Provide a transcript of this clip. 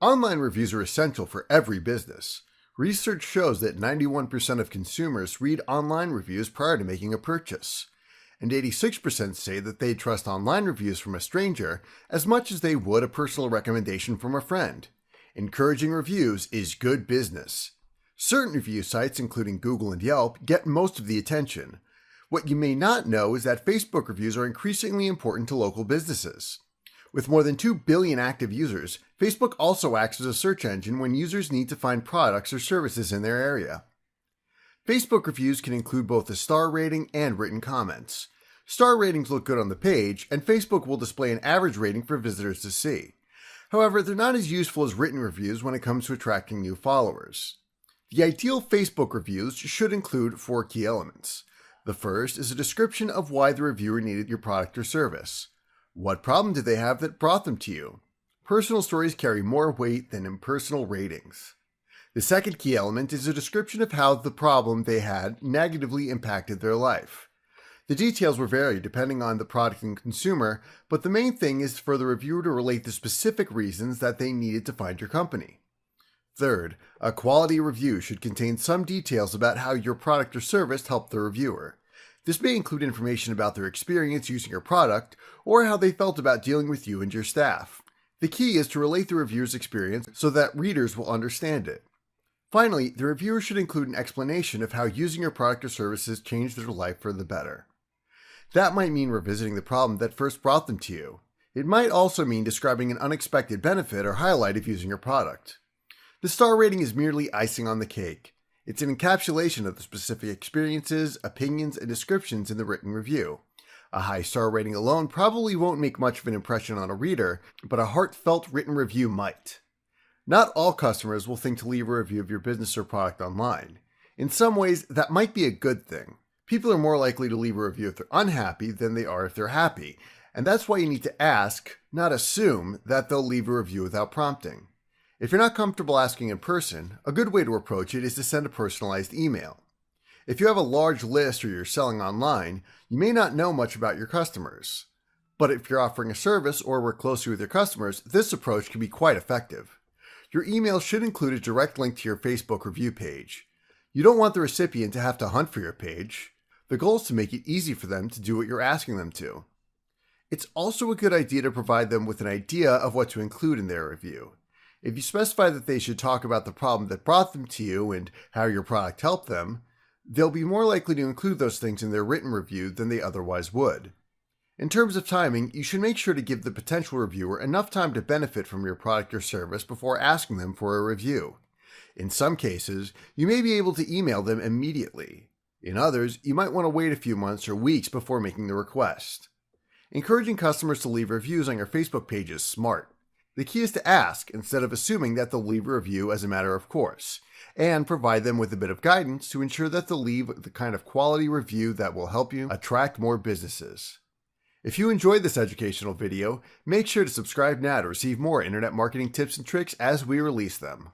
Online reviews are essential for every business. Research shows that 91% of consumers read online reviews prior to making a purchase, and 86% say that they trust online reviews from a stranger as much as they would a personal recommendation from a friend. Encouraging reviews is good business. Certain review sites, including Google and Yelp, get most of the attention. What you may not know is that Facebook reviews are increasingly important to local businesses. With more than 2 billion active users, Facebook also acts as a search engine when users need to find products or services in their area. Facebook reviews can include both a star rating and written comments. Star ratings look good on the page, and Facebook will display an average rating for visitors to see. However, they're not as useful as written reviews when it comes to attracting new followers. The ideal Facebook reviews should include 4 key elements. The first is a description of why the reviewer needed your product or service. What problem did they have that brought them to you? Personal stories carry more weight than impersonal ratings. The second key element is a description of how the problem they had negatively impacted their life. The details will vary depending on the product and consumer, but the main thing is for the reviewer to relate the specific reasons that they needed to find your company. Third, a quality review should contain some details about how your product or service helped the reviewer. This may include information about their experience using your product or how they felt about dealing with you and your staff. The key is to relate the reviewer's experience so that readers will understand it. Finally, the reviewer should include an explanation of how using your product or services changed their life for the better. That might mean revisiting the problem that first brought them to you. It might also mean describing an unexpected benefit or highlight of using your product. The star rating is merely icing on the cake. It's an encapsulation of the specific experiences, opinions, and descriptions in the written review. A high star rating alone probably won't make much of an impression on a reader, but a heartfelt written review might. Not all customers will think to leave a review of your business or product online. In some ways, that might be a good thing. People are more likely to leave a review if they're unhappy than they are if they're happy, and that's why you need to ask, not assume, that they'll leave a review without prompting. If you're not comfortable asking in person, a good way to approach it is to send a personalized email. If you have a large list or you're selling online, you may not know much about your customers. But if you're offering a service or work closely with your customers, this approach can be quite effective. Your email should include a direct link to your Facebook review page. You don't want the recipient to have to hunt for your page. The goal is to make it easy for them to do what you're asking them to. It's also a good idea to provide them with an idea of what to include in their review. If you specify that they should talk about the problem that brought them to you and how your product helped them, they'll be more likely to include those things in their written review than they otherwise would. In terms of timing, you should make sure to give the potential reviewer enough time to benefit from your product or service before asking them for a review. In some cases, you may be able to email them immediately. In others, you might want to wait a few months or weeks before making the request. Encouraging customers to leave reviews on your Facebook page is smart. The key is to ask instead of assuming that they'll leave a review as a matter of course, and provide them with a bit of guidance to ensure that they'll leave the kind of quality review that will help you attract more businesses. If you enjoyed this educational video, make sure to subscribe now to receive more internet marketing tips and tricks as we release them.